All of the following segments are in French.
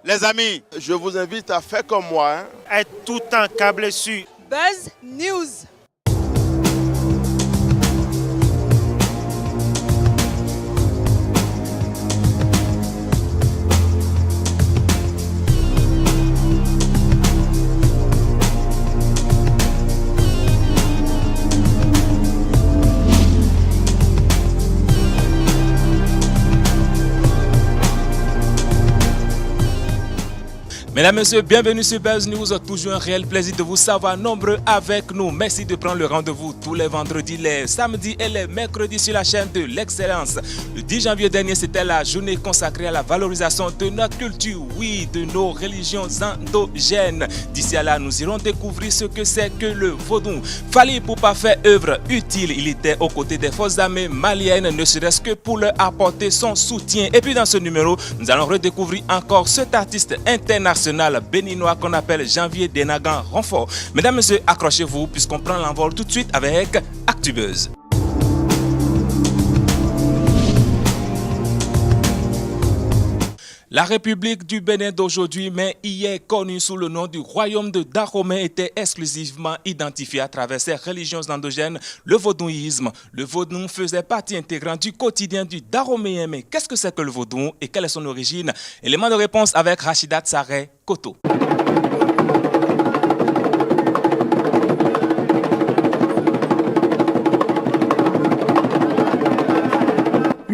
Les amis, je vous invite à faire comme moi. Être tout le temps câblé sur Buzz News. Mesdames, Messieurs, bienvenue sur Buzz News. Toujours un réel plaisir de vous savoir nombreux avec nous. Merci de prendre le rendez-vous tous les vendredis, les samedis et les mercredis sur la chaîne de l'excellence. Le 10 janvier dernier, c'était la journée consacrée à la valorisation de notre culture, oui, de nos religions endogènes. D'ici à là, nous irons découvrir ce que c'est que le vaudou. Fallait pour pas faire œuvre utile. Il était aux côtés des forces armées maliennes, ne serait-ce que pour leur apporter son soutien. Et puis dans ce numéro, nous allons redécouvrir encore cet artiste international béninois qu'on appelle Janvier Denagan Renfort. Mesdames, Messieurs, accrochez-vous puisqu'on prend l'envol tout de suite avec Actubuzz. La République du Bénin d'aujourd'hui, mais hier connue sous le nom du Royaume de Dahomey, était exclusivement identifiée à travers ses religions endogènes, le vaudouisme. Le vaudou faisait partie intégrante du quotidien du Dahoméen. Mais qu'est-ce que c'est que le vaudou et quelle est son origine? Élément de réponse avec Rachida Tsaré Koto.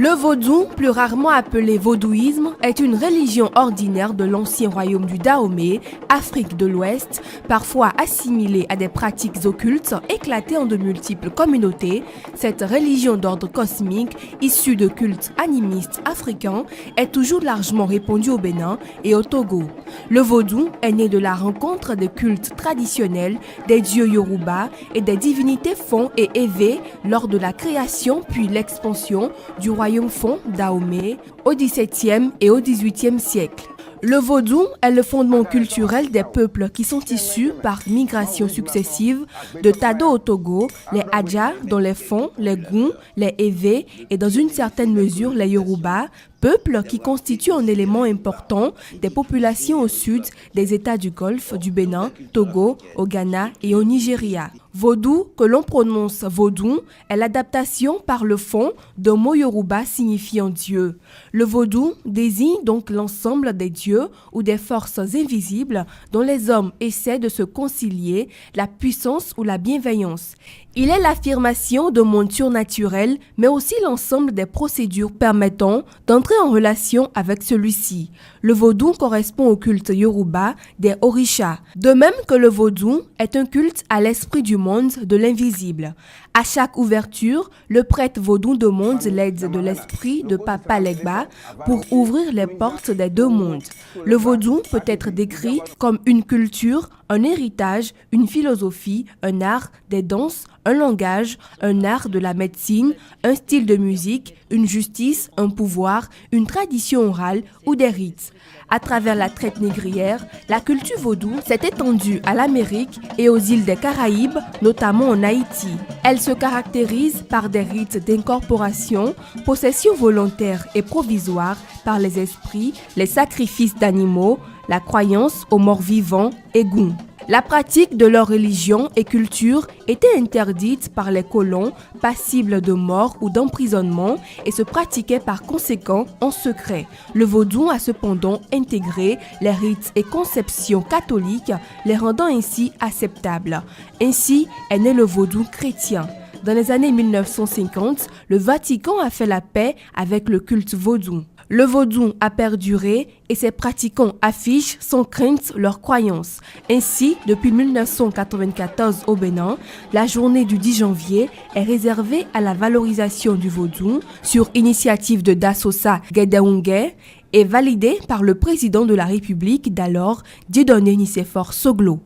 Le vaudou, plus rarement appelé vaudouisme, est une religion ordinaire de l'ancien royaume du Dahomey, Afrique de l'Ouest, parfois assimilée à des pratiques occultes éclatées en de multiples communautés. Cette religion d'ordre cosmique, issue de cultes animistes africains, est toujours largement répandue au Bénin et au Togo. Le vaudou est né de la rencontre des cultes traditionnels des dieux Yoruba et des divinités Fon et Évé lors de la création puis l'expansion du royaume Fon Dahomey au XVIIe et au XVIIIe siècle. Le vaudou est le fondement culturel des peuples qui sont issus par migration successive de Tado au Togo, les Adja dans les Fon, les Goum, les Évé et dans une certaine mesure les Yoruba, peuples qui constituent un élément important des populations au sud des États du Golfe, du Bénin, Togo, au Ghana et au Nigeria. Vaudou, que l'on prononce vaudou, est l'adaptation par le fond d'un mot yoruba signifiant Dieu. Le vaudou désigne donc l'ensemble des dieux ou des forces invisibles dont les hommes essaient de se concilier la puissance ou la bienveillance. Il est l'affirmation de mondes surnaturels, mais aussi l'ensemble des procédures permettant d'entrer en relation avec celui-ci. Le vaudou correspond au culte yoruba des orishas, de même que le vaudou est un culte à l'esprit du monde de l'invisible. À chaque ouverture, le prêtre vaudou demande l'aide de l'esprit de Papa Legba pour ouvrir les portes des deux mondes. Le vaudou peut être décrit comme une culture, un héritage, une philosophie, un art, des danses, un langage, un art de la médecine, un style de musique, une justice, un pouvoir, une tradition orale ou des rites. À travers la traite négrière, la culture vaudou s'est étendue à l'Amérique et aux îles des Caraïbes, notamment en Haïti. Elle se caractérise par des rites d'incorporation, possession volontaire et provisoire par les esprits, les sacrifices d'animaux, la croyance aux morts vivants et goûts. La pratique de leur religion et culture était interdite par les colons, passibles de mort ou d'emprisonnement et se pratiquait par conséquent en secret. Le vaudou a cependant intégré les rites et conceptions catholiques, les rendant ainsi acceptables. Ainsi est né le vaudou chrétien. Dans les années 1950, le Vatican a fait la paix avec le culte vaudou. Le vaudou a perduré et ses pratiquants affichent sans crainte leurs croyances. Ainsi, depuis 1994 au Bénin, la journée du 10 janvier est réservée à la valorisation du vaudou sur initiative de Dassosa Guédaoungé et validée par le président de la République d'alors, Dieudonné Nicéphore Soglo.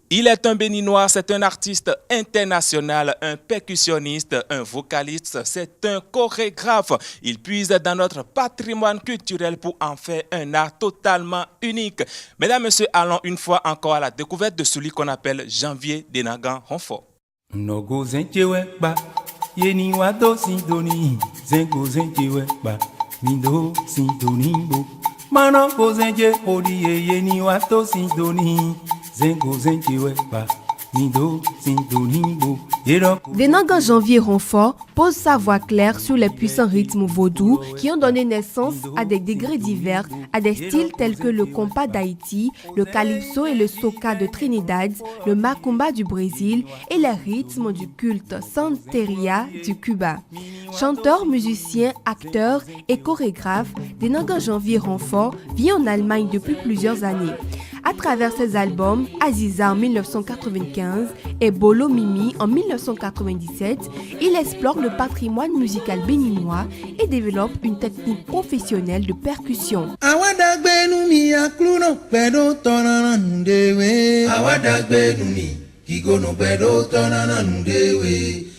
Il est un béninois, c'est un artiste international, un percussionniste, un vocaliste, c'est un chorégraphe. Il puise dans notre patrimoine culturel pour en faire un art totalement unique. Mesdames, Messieurs, allons une fois encore à la découverte de celui qu'on appelle Janvier Denagan Renfort. Nogo zenchewe ba yeni wado sindoni zengo zenchewe ba mindo sindonimbo mano go zenche odi yeni wado sindoni zengo zenchewe ba mindo sindonimbo. Denanga Janvier Ronfort pose sa voix claire sur les puissants rythmes vaudous qui ont donné naissance à des degrés divers, à des styles tels que le compas d'Haïti, le calypso et le soca de Trinidad, le macumba du Brésil et les rythmes du culte Santeria du Cuba. Chanteur, musicien, acteur et chorégraphe, Denanga Janvier Ronfort vit en Allemagne depuis plusieurs années. À travers ses albums Aziza en 1995 et Bolo Mimi en 1997, il explore le patrimoine musical béninois et développe une technique professionnelle de percussion.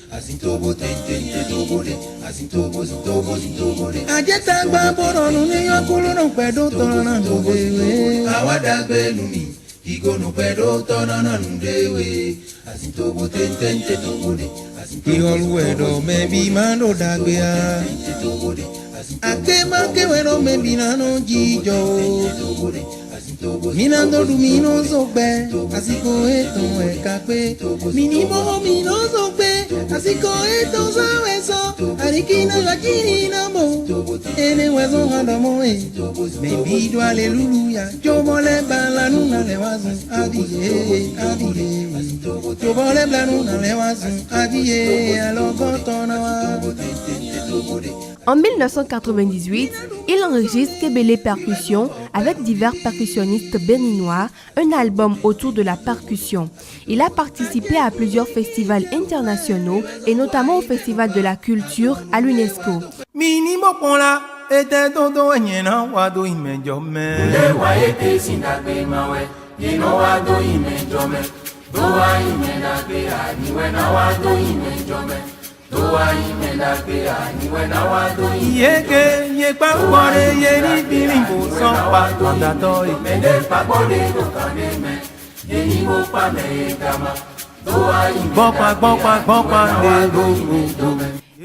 Asintobo tente tobode asintobo zintobode ajeta gba boro nu ni yakulu no pedo tona nu dewe awada gbe numi igo no pedo tona nu dewe asintobo tente tobode asintobo iholuedo mebi mando dagbe a akema kewero mebi nano jijo minando dumino zogbe asiko eton ekape minimo mino zogbe asiko eton zaweso arikina lajini namo ene wezo handamo mebi do hallelujah jomole balanu na lewazu adiye jomole balanu na lewazu adiye alogotona wa. En 1998, il enregistre Kebele Percussion avec divers percussionnistes béninois, un album autour de la percussion. Il a participé à plusieurs festivals internationaux et notamment au Festival de la Culture à l'UNESCO.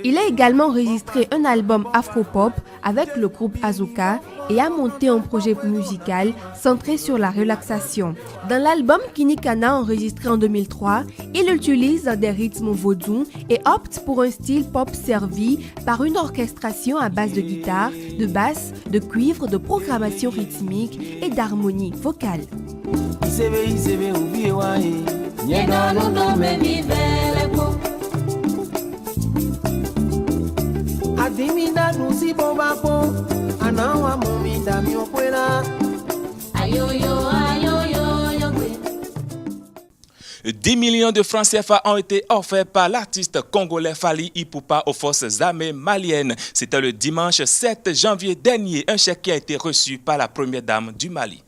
Il a également enregistré un album afro-pop avec le groupe Azuka et a monté un projet musical centré sur la relaxation. Dans l'album Kinikana enregistré en 2003, il utilise des rythmes vaudous et opte pour un style pop servi par une orchestration à base de guitare, de basse, de cuivre, de programmation rythmique et d'harmonie vocale. Adimida nusi bobapo anawa mumida miokwela ayoyo ayoyo yokwe. 10 millions de francs CFA ont été offerts par l'artiste congolais Fally Ipupa aux forces armées maliennes. C'était le dimanche 7 janvier dernier, un chèque qui a été reçu par la première dame du Mali.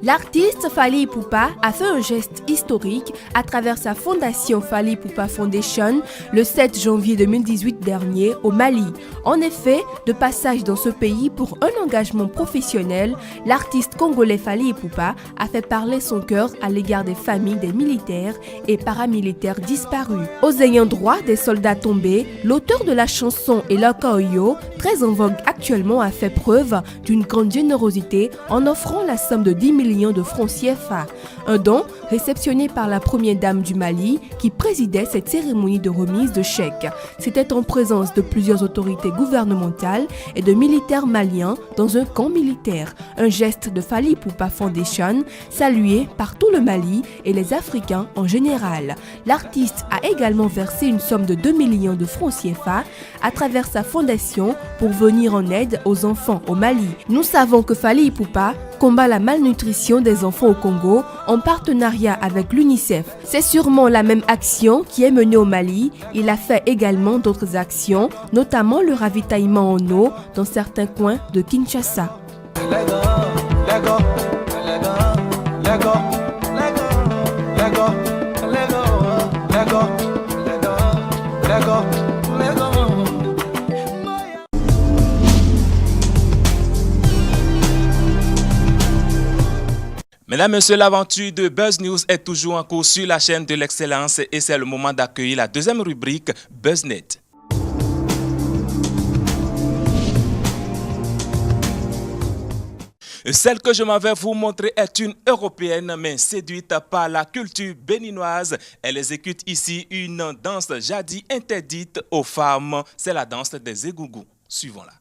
L'artiste Fally Ipupa a fait un geste historique à travers sa fondation Fally Ipupa Foundation le 7 janvier 2018 dernier au Mali. En effet, de passage dans ce pays pour un engagement professionnel, l'artiste congolais Fally Ipupa a fait parler son cœur à l'égard des familles des militaires et paramilitaires disparus. Aux ayants droit des soldats tombés, l'auteur de la chanson Elaka Oyo, très en vogue actuellement, a fait preuve d'une grande générosité en offrant la somme de 10 millions de francs CFA. Un don réceptionné par la première dame du Mali qui présidait cette cérémonie de remise de chèques. C'était en présence de plusieurs autorités gouvernementales et de militaires maliens dans un camp militaire. Un geste de Fally Ipupa Foundation salué par tout le Mali et les Africains en général. L'artiste a également versé une somme de 2 millions de francs CFA à travers sa fondation pour venir en aide aux enfants au Mali. Nous savons que Fally Ipupa combat la malnutrition des enfants au Congo en partenariat avec l'UNICEF. C'est sûrement la même action qui est menée au Mali. Il a fait également d'autres actions, notamment le ravitaillement en eau dans certains coins de Kinshasa. Mesdames, Messieurs, l'aventure de Buzz News est toujours en cours sur la chaîne de l'excellence et c'est le moment d'accueillir la deuxième rubrique BuzzNet. Celle que je m'en vais vous montrer est une européenne mais séduite par la culture béninoise. Elle exécute ici une danse jadis interdite aux femmes. C'est la danse des égougous. Suivons-la.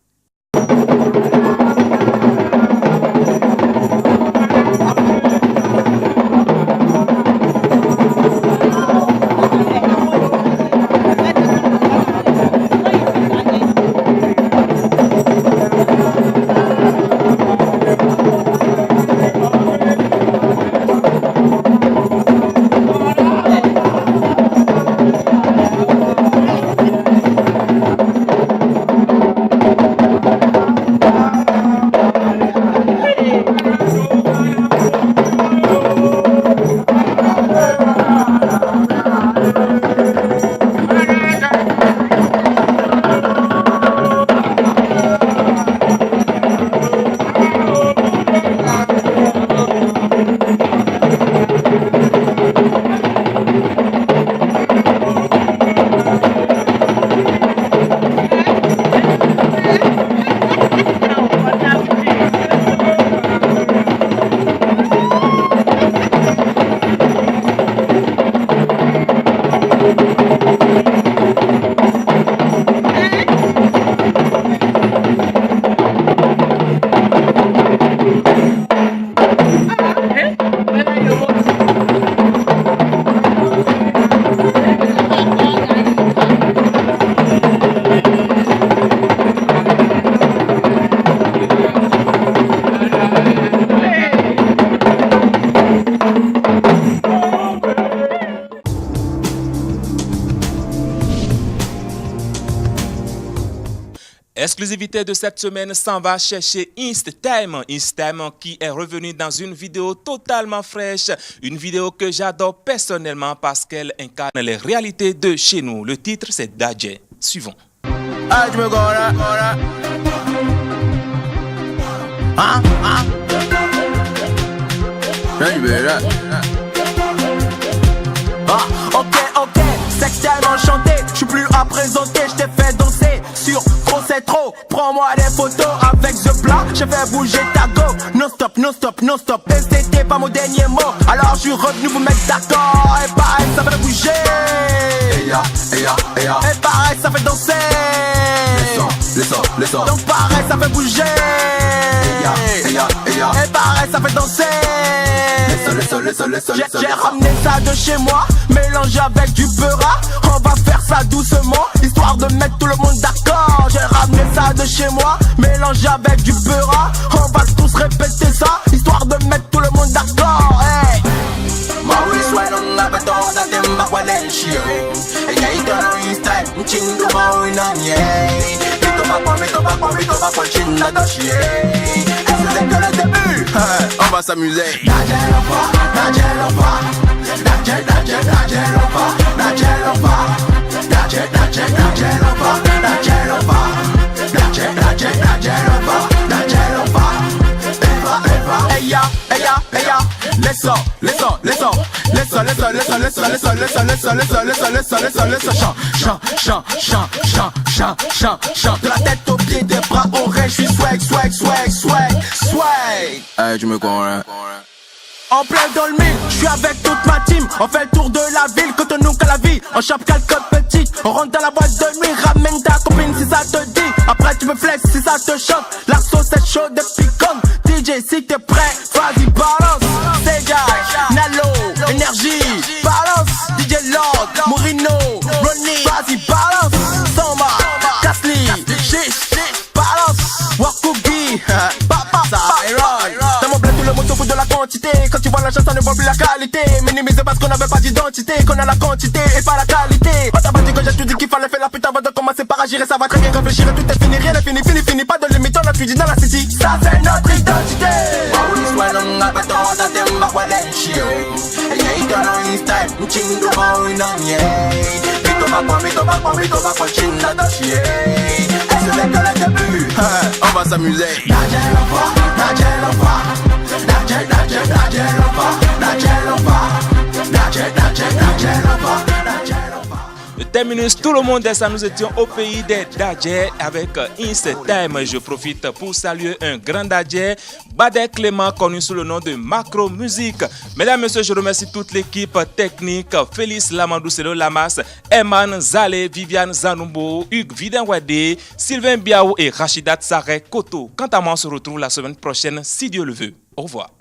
Exclusivité de cette semaine s'en va chercher Insttime. Insttime qui est revenu dans une vidéo totalement fraîche. Une vidéo que j'adore personnellement parce qu'elle incarne les réalités de chez nous. Le titre c'est Dadje. Suivons. Ah, je me gora. Ah. Ok, Sextime enchanté, je suis plus à présenter, je t'ai fait danser sur trop c'est trop. Prends-moi des photos avec The Plat, je fais bouger ta go. Non stop, STT pas mon dernier mot. Alors je suis revenu vous mettre d'accord. Et pareil ça fait bouger. Et pareil ça fait danser. Les sons. Donc pareil ça fait bouger. Et pareil ça fait danser. J'ai ramené ça de chez moi, mélangé avec du beurre. On va faire ça doucement, histoire de mettre tout le monde d'accord. J'ai ramené ça de chez moi, mélangé avec du beurre. On va tous répéter ça, histoire de mettre tout le monde d'accord. Hey. On va s'amuser. Chant de la tête aux pieds, des bras au rêve, je suis swag. Hey, tu me connais. En plein dans le mille, je suis avec toute ma team. On fait le tour de la ville, Cotonou qu'à la vie. On chope quelques petites, on rentre dans la boîte de nuit. Ramène ta copine si ça te dit. Après tu me flex si ça te choque. La sauce est chaude et piquante. DJ si t'es prêt, vas-y balance. Sega, Nalo, Énergie, balance. DJ Lord, Morino, Ronnie, vas-y balance. Samba, Kasli, Shish, balance. Wakugi, Papa, Iron. Dans mon bled tout le monde se fout de la quantité. Quand tu vois la chance on ne voit plus la qualité. Minimisé parce qu'on n'avait pas d'identité. Qu'on a la quantité et pas la qualité. On t'a pas dit que j'ai tout dit qu'il fallait faire la pute avant de commencer par agir. Et ça va très bien réfléchir et tout est fini. Rien n'est fini. Pas de limite, on a tout dit dans la city. Ça c'est notre identité. On va s'amuser. Dadje, terminus, tout le monde est ça. Nous étions au pays des Dadjé avec Time. Je profite pour saluer un grand Dadjé, Badé Clément, connu sous le nom de Macro Musique. Mesdames, messieurs, je remercie toute l'équipe technique, Félix Lamandou Selo Lamas, Eman Zale, Viviane Zanumbo, Hugues Videnwade, Sylvain Biaou et Rachidat Sarek Koto. Quant à moi, on se retrouve la semaine prochaine, si Dieu le veut. Au revoir.